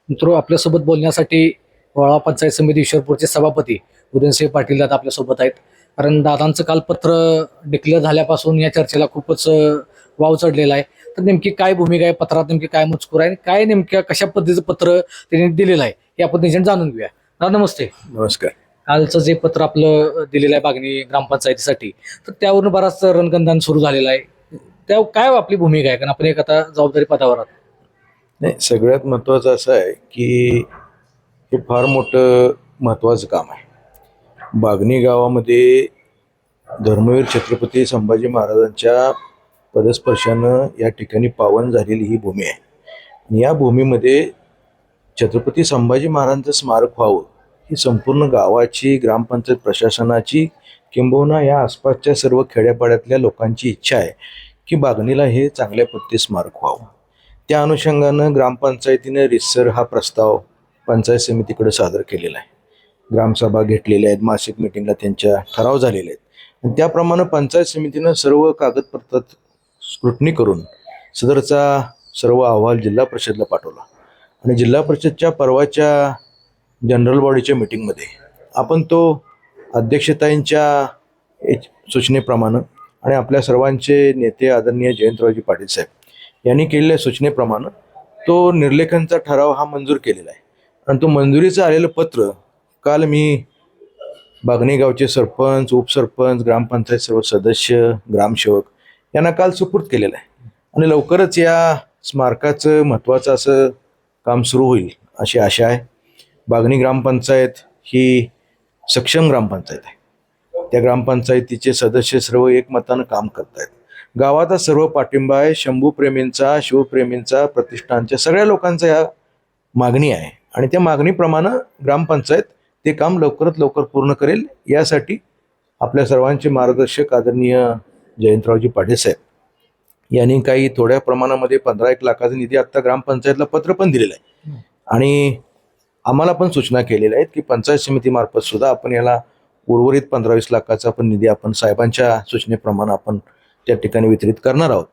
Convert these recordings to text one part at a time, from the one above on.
मित्र आपल्यासोबत बोलण्यासाठी वाळवा पंचायत समिती ईश्वरपूरचे सभापती उदयनसिंह पाटील दादा आपल्यासोबत आहेत. कारण दादांचं काल पत्र डिक्लेअर झाल्यापासून या चर्चेला खूपच वाव चढलेला आहे. तर नेमकी काय भूमिका आहे पत्रात, नेमकी काय मजकूर आहे आणि काय नेमक्या कशा पद्धतीचं पत्र त्यांनी दिलेलं आहे हे आपण त्यांच्याकडे जाणून घेऊया. दादा नमस्ते. नमस्कार. कालचं जे पत्र आपलं दिलेलं आहे बागणी ग्रामपंचायतीसाठी, तर त्यावरून बराच रणकंदान सुरू झालेला आहे. त्या काय आपली भूमिका आहे, कारण आपण एक आता जबाबदारी पदावर आहात. नाही, सगळ्यात महत्त्वाचं असं आहे की हे फार मोठं महत्त्वाचं काम आहे. बागणी गावामध्ये धर्मवीर छत्रपती संभाजी महाराजांच्या पदस्पर्शानं या ठिकाणी पावन झालेली ही भूमी आहे. आणि या भूमीमध्ये छत्रपती संभाजी महाराजांचं स्मारक व्हावं ही संपूर्ण गावाची, ग्रामपंचायत प्रशासनाची, किंबहुना या आसपासच्या सर्व खेड्यापाड्यातल्या लोकांची इच्छा आहे की बागणीला हे चांगल्या पद्धतीने स्मारक व्हावं. त्या अनुषंगानं ग्रामपंचायतीनं रितसर हा प्रस्ताव पंचायत समितीकडे सादर केलेला आहे. ग्रामसभा घेतलेल्या आहेत, मासिक मिटिंगला त्यांच्या ठराव झालेले आहेत आणि त्याप्रमाणे पंचायत समितीनं सर्व कागदपत्रात स्क्रुटनी करून सदरचा सर्व अहवाल जिल्हा परिषदला पाठवला. आणि जिल्हा परिषदच्या परवाच्या जनरल बॉडीच्या मिटिंगमध्ये आपण तो अध्यक्षताईंच्या सूचनेप्रमाणे आणि आपल्या सर्वांचे नेते आदरणीय जयंतरावजी पाटील साहेब यांनी केलेल्या सूचनेप्रमाणे तो निर्लेखनचा ठराव हा मंजूर केलेला आहे. आणि तो मंजुरीचं आलेलं पत्र काल मी बागणी गावचे सरपंच, उपसरपंच, ग्रामपंचायत सर्व सदस्य, ग्रामसेवक यांना काल सुपूर्द केलेलं आहे. आणि लवकरच या स्मारकाचं महत्त्वाचं असं काम सुरू होईल अशी आशा आहे. बागणी ग्रामपंचायत ही सक्षम ग्रामपंचायत आहे. त्या ग्रामपंचायतीचे सदस्य सर्व एकमतानं काम करत आहेत. गावाचा सर्व पाठिंबा आहे. शंभूप्रेमींचा, शिवप्रेमींचा, प्रतिष्ठानच्या सगळ्या लोकांचा या मागणी आहे आणि त्या मागणीप्रमाणे ग्रामपंचायत ते काम लवकरात लवकर पूर्ण करेल. यासाठी आपल्या सर्वांचे मार्गदर्शक आदरणीय जयंतरावजी पाटील साहेब यांनी काही थोड्या प्रमाणामध्ये 15-1 लाखाचा निधी आत्ता ग्रामपंचायतला पत्र पण दिलेलं आहे. आणि आम्हाला पण सूचना केलेल्या आहेत की पंचायत समितीमार्फत सुद्धा आपण याला उर्वरित 15-20 लाखाचा पण निधी आपण साहेबांच्या सूचनेप्रमाणे आपण त्या ठिकाणी वितरित करणार आहोत.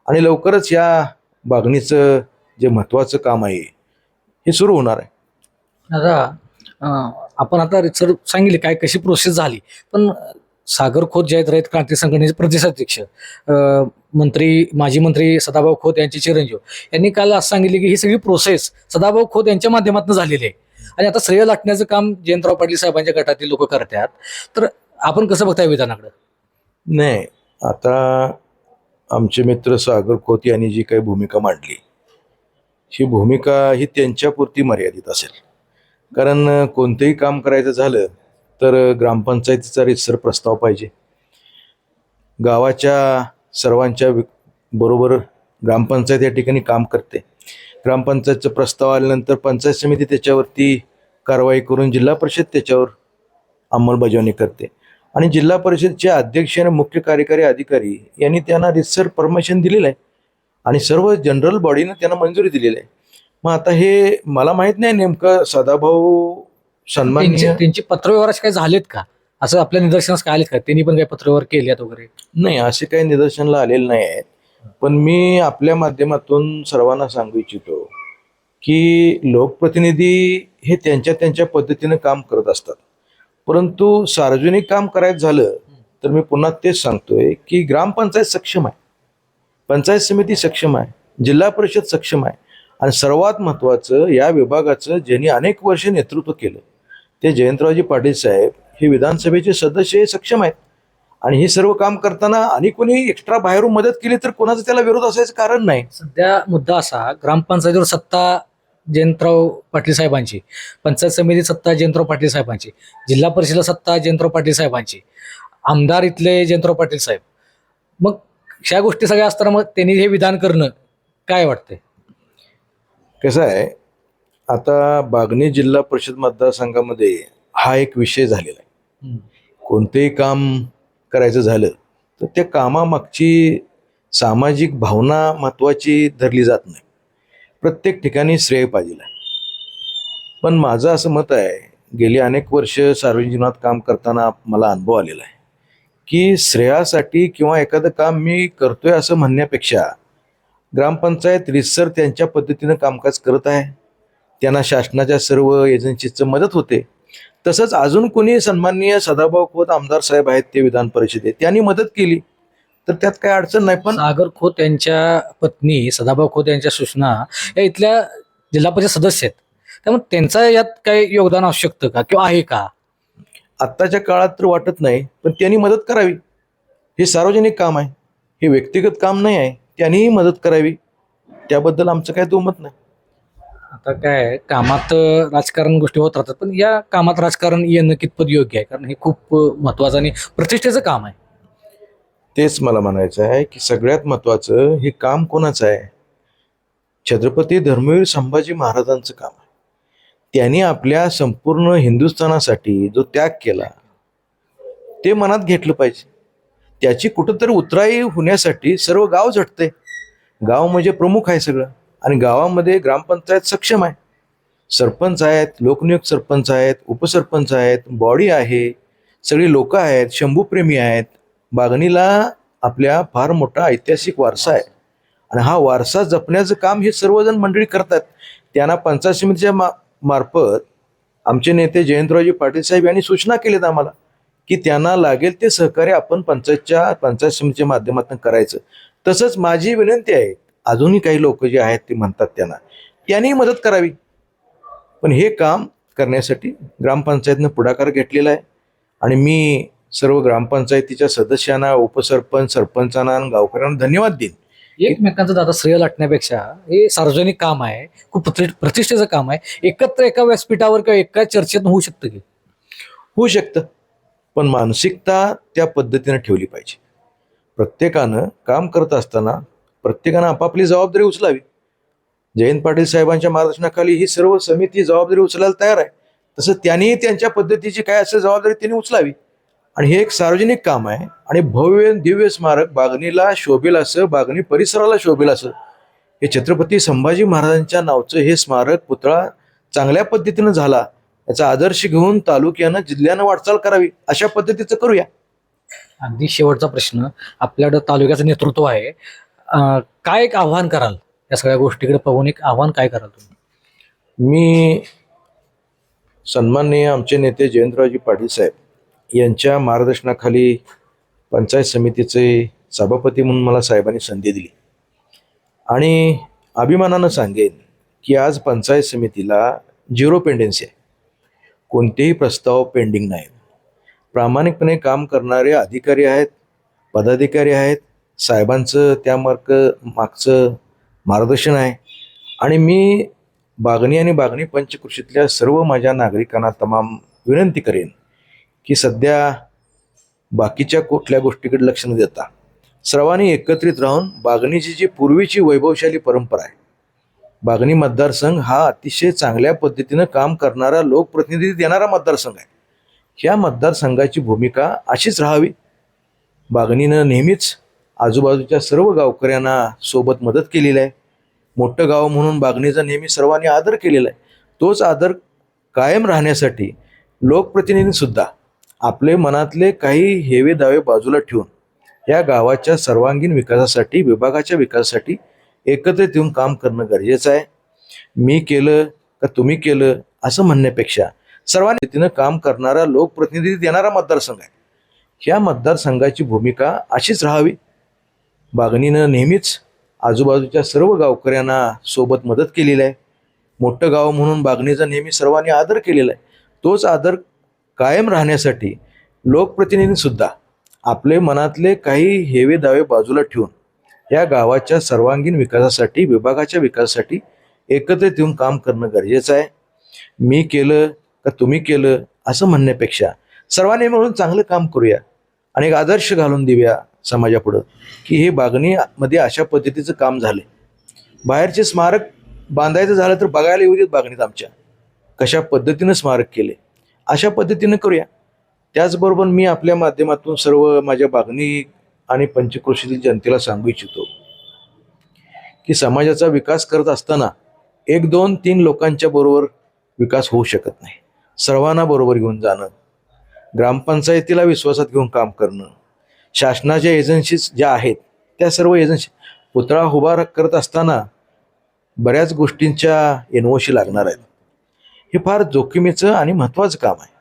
आणि लवकरच या बागणीचं जे महत्त्वाचं काम आहे हे सुरू होणार आहे. दादा आपण आता सर सांगितले काय कशी प्रोसेस झाली, पण सागर खोत जे आहेत रयत क्रांती संघटनेचे प्रदेशाध्यक्ष, माजी मंत्री सदाभाऊ खोत यांचे चिरंजीव यांनी काल असं सांगितले की ही सगळी प्रोसेस सदाभाऊ खोत यांच्या माध्यमातून झालेली आहे आणि आता श्रेय लाटण्याचं काम जयंतराव पाटील साहेबांच्या गटातील लोक करतात. तर आपण कसं बघताय विधानाकडे? नाही, आता आमचे मित्र सागर खोत यांनी जी काही भूमिका मांडली ही भूमिका ही त्यांच्यापुरती मर्यादित असेल. कारण कोणतंही काम करायचं झालं तर ग्रामपंचायतीचा रितसर प्रस्ताव पाहिजे. गावाच्या सर्वांच्या बरोबर ग्रामपंचायत या ठिकाणी काम करते. ग्रामपंचायतचा प्रस्ताव आल्यानंतर पंचायत समिती त्याच्यावरती कारवाई करून जिल्हा परिषद त्याच्यावर अंमलबजावणी करते आणि जिल्हा परिषदचे अध्यक्ष आणि मुख्य कार्यकारी अधिकारी यांनी त्यांना रितसर परमिशन दिलेलं आहे आणि सर्व जनरल बॉडीनं त्यांना मंजुरी दिलेली आहे. मग आता हे मला माहित नाही नेमकं सदाभाऊ सन्माननीय त्यांची पत्रव्यवहार असे काही झालेत का, असं आपल्या निदर्शनास काय आलेत का, त्यांनी पण काही पत्रव्यवहार केल्यात वगैरे? नाही, असे काही निदर्शनाला आलेले नाही आहेत. पण मी आपल्या माध्यमातून सर्वांना सांगू इच्छितो की लोकप्रतिनिधी हे त्यांच्या त्यांच्या पद्धतीनं काम करत असतात. परंतु सार्वजनिक काम करायचं झालं तर मी पुन्हा तेच सांगतोय की ग्रामपंचायत सक्षम आहे, पंचायत समिती सक्षम आहे, जिल्हा परिषद सक्षम आहे आणि सर्वात महत्त्वाचं या विभागाचं ज्यांनी अनेक वर्ष नेतृत्व केलं ते जयंतरावजी पाटील साहेब हे विधानसभेचे सदस्य हे सक्षम आहेत. आणि हे सर्व काम करताना आणि कोणी एक्स्ट्रा बाहेरून मदत केली तर कोणाचा त्याला विरोध असायचं कारण नाही. सध्या मुद्दा असा, ग्रामपंचायतीवर सत्ता जयंतराव पाटील साहेबांची, पंचायत समिती सत्ता जयंतराव पाटील साहेबांची, जिल्हा परिषदेला सत्ता जयंतराव पाटील साहेबांची, आमदार इथले जयंतराव पाटील साहेब. मग ह्या गोष्टी सगळ्या असताना मग त्यांनी हे विधान करणं काय वाटतंय? कसं आहे, आता बागणी जिल्हा परिषद मतदारसंघामध्ये हा एक विषय झालेला आहे. कोणतेही काम करायचं झालं तर त्या कामामागची सामाजिक भावना महत्त्वाची धरली जात नाही. प्रत्येक ठिकाणी श्रेय पाहिजे आहे. पण माझं असं मत आहे, गेली अनेक वर्ष सार्वजनिक जीवनात काम करताना मला अनुभव आलेला आहे की श्रेयासाठी किंवा एखादं काम मी करतोय असं म्हणण्यापेक्षा ग्रामपंचायत रितसर त्यांच्या पद्धतीनं कामकाज करत आहे. त्यांना शासनाच्या सर्व एजन्सीचं मदत होते. तसंच अजून कोणी सन्माननीय सदाभाऊ खोत आमदार साहेब आहेत ते विधान परिषदेत, त्यांनी मदत केली तर त्यात काही अडचण नाही. पण सागर खोत यांच्या पत्नी सदाभाऊ खोत यांच्या सूचना या इथल्या जिल्हा परिषद सदस्य आहेत, त्यामुळे त्यांचा यात काही योगदान असू शकतं का किंवा आहे का? आत्ताच्या काळात तर वाटत नाही, पण त्यांनी मदत करावी. हे सार्वजनिक काम आहे, हे व्यक्तिगत काम नाही आहे. त्यांनीही मदत करावी, त्याबद्दल आमचं काही दुमत नाही. आता काय कामात राजकारण गोष्टी होत राहतात, पण या कामात राजकारण येणं कितपत योग्य आहे? कारण हे खूप महत्वाचं आणि प्रतिष्ठेचं काम आहे. तेच मला म्हणायचं आहे की सगळ्यात महत्त्वाचं हे काम कोणाचं आहे? छत्रपती धर्मवीर संभाजी महाराजांचं काम आहे. त्यांनी आपल्या संपूर्ण हिंदुस्थानासाठी जो त्याग केला ते मनात घेतलं पाहिजे. त्याची कुठंतरी उतराई होण्यासाठी सर्व गाव झटते. गाव म्हणजे प्रमुख आहे सगळं, आणि गावामध्ये ग्रामपंचायत सक्षम आहे, सरपंच आहेत, लोकनियुक्त सरपंच आहेत, उपसरपंच आहेत, बॉडी आहे, सगळी लोक आहेत, शंभूप्रेमी आहेत. बागणीला आपल्या फार मोठा ऐतिहासिक वारसा आहे, आणि हा वारसा जपण्याचं काम हे सर्वजण मंडळी करतात. त्यांना पंचायत समितीच्या मार्फत आमचे नेते जयंतरावजी पाटील साहेब यांनी सूचना केल्यात आम्हाला की त्यांना लागेल ते सहकार्य आपण पंचायत समितीच्या माध्यमातून करायचं. तसंच माझी विनंती आहे, अजूनही काही लोक जे आहेत ते म्हणतात त्यांनी मदत करावी. पण हे काम करण्यासाठी ग्रामपंचायतनं पुढाकार घेतलेला आहे, आणि मी सर्व ग्रामपंचायतीच्या सदस्यांना, उपसरपंच, सरपंचांना आणि गावकऱ्यांना धन्यवाद देईन. एकमेकांचं दादा श्रेय लाटण्यापेक्षा हे सार्वजनिक काम आहे, खूप प्रतिष्ठेचं काम आहे. एकत्र एका व्यासपीठावर किंवा एका चर्चेत होऊ शकतं की? होऊ शकतं, पण मानसिकता त्या पद्धतीनं ठेवली पाहिजे. प्रत्येकानं काम करत असताना प्रत्येकानं आपापली जबाबदारी उचलावी. जयंत पाटील साहेबांच्या मार्गदर्शनाखाली ही सर्व समिती जबाबदारी उचलायला तयार आहे. तसं त्यांनी त्यांच्या पद्धतीची काय असेल जबाबदारी त्यांनी उचलावी. आणि हे एक सार्वजनिक काम आहे, आणि भव्य दिव्य स्मारक बागणीला शोभेल असं, बागणी परिसराला शोभेल असं हे छत्रपती संभाजी महाराजांच्या नावचं हे स्मारक पुतळा चांगल्या पद्धतीनं झाला, याचा आदर्श घेऊन तालुक्यानं, जिल्ह्यानं वाटचाल करावी, अशा पद्धतीचं करूया. अगदी शेवटचा प्रश्न, आपल्याकडं तालुक्याचं नेतृत्व आहे, काय एक आव्हान कराल या सगळ्या गोष्टीकडे पाहून? एक आव्हान काय कराल तुम्ही? मी सन्माननीय आमचे नेते जयंतरावजी पाटील साहेब यांच्या मार्गदर्शनाखाली पंचायत समितीचे सभापती म्हणून मला साहेबांनी संधी दिली, आणि अभिमानानं सांगेन की आज पंचायत समितीला 0 पेंडेन्सी आहे. कोणतेही प्रस्ताव पेंडिंग नाही. प्रामाणिकपणे काम करणारे अधिकारी आहेत, पदाधिकारी आहेत. साहेबांचं त्या मागचं मार्गदर्शन आहे, आणि मी बागणी आणि बागणी पंचकृषीतल्या सर्व माझ्या नागरिकांना तमाम विनंती करेन की सध्या बाकीच्या कुठल्या गोष्टीकडे लक्ष न देता सर्वांनी एकत्रित राहून बागणीची जी पूर्वीची वैभवशाली परंपरा आहे, बागणी मतदारसंघ हा अतिशय चांगल्या पद्धतीनं काम करणारा, लोकप्रतिनिधी देणारा मतदारसंघ आहे. ह्या मतदारसंघाची भूमिका अशीच राहावी. बागणीनं नेहमीच आजूबाजूच्या सर्व गावकऱ्यांना सोबत मदत केलेली आहे. मोठं गाव म्हणून बागणीचा नेहमी सर्वांनी आदर केलेला आहे. तोच आदर कायम राहण्यासाठी लोकप्रतिनिधींसुद्धा आपले मनातले काही हेवे दावे बाजूला ठेवून या गावाच्या सर्वांगीण विकासासाठी, विभागाच्या विकासासाठी एकत्रित येऊन काम करणं गरजेचं आहे. मी केलं का तुम्ही केलं असं म्हणण्यापेक्षा सर्वांनी तिनं काम करणारा, लोकप्रतिनिधी देणारा मतदारसंघ आहे. ह्या मतदारसंघाची भूमिका अशीच राहावी. बागणीनं नेहमीच आजूबाजूच्या सर्व गावकऱ्यांना सोबत मदत केलेली आहे. मोठं गाव म्हणून बागणीचा नेहमी सर्वांनी आदर केलेला आहे. तोच आदर कायम राहण्यासाठी लोकप्रतिनिधींसुद्धा आपले मनातले काही हेवे दावे बाजूला ठेवून या गावाच्या सर्वांगीण विकासासाठी, विभागाच्या विकासासाठी एकत्रित येऊन काम करणं गरजेचं आहे. मी केलं का तुम्ही केलं असं म्हणण्यापेक्षा सर्वांनी मिळून चांगलं काम करूया, आणि एक आदर्श घालून देऊया समाजापुढं की हे बागणीमध्ये अशा पद्धतीचं काम झालं. बाहेरचे स्मारक बांधायचं झालं तर बघायला येऊ देत बागणीत आमच्या कशा पद्धतीनं स्मारक केले, अशा पद्धतीनं करूया. त्याचबरोबर मी आपल्या माध्यमातून सर्व माझ्या बागणी आणि पंचक्रोशीतील जनतेला सांगू इच्छितो की समाजाचा विकास करत असताना 1, 2, 3 लोकांच्या बरोबर विकास होऊ शकत नाही. सर्वांना बरोबर घेऊन जाणं, ग्रामपंचायतीला विश्वासात घेऊन काम करणं, शासनाच्या एजन्सीज ज्या आहेत त्या सर्व एजन्सी, पुतळा उभा करत असताना बऱ्याच गोष्टींच्या एनओसी लागणार आहेत. हे फार जोखमीचं आणि महत्त्वाचं काम आहे.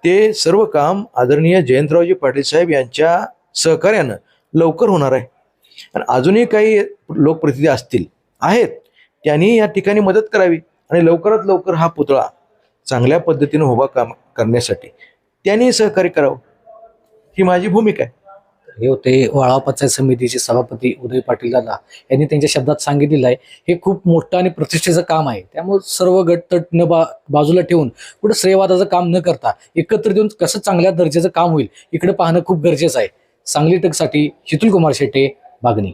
ते सर्व काम आदरणीय जयंतरावजी पाटील साहेब यांच्या सहकार्यानं लवकर होणार आहे. आणि अजूनही काही लोकप्रतिनिधी असतील आहेत, त्यांनी या ठिकाणी मदत करावी आणि लवकरात लवकर हा पुतळा चांगल्या पद्धतीने उभा करण्यासाठी त्यांनी सहकार्य करावं, ही माझी भूमिका आहे. हे होते वाळवा पंचायत समितीचे सभापती उदय पाटील दादा यांनी त्यांच्या शब्दात सांगितलेलं आहे. हे खूप मोठं आणि प्रतिष्ठेचं काम आहे. त्यामुळे सर्व गटतट न बाजूला ठेवून कुठं श्रेयवादाचं काम न करता एकत्र देऊन कसं चांगल्या दर्जाचं काम होईल इकडे पाहणं खूप गरजेचं आहे. सांगली तकसाठी शितुल कुमार शेटे, बागणी.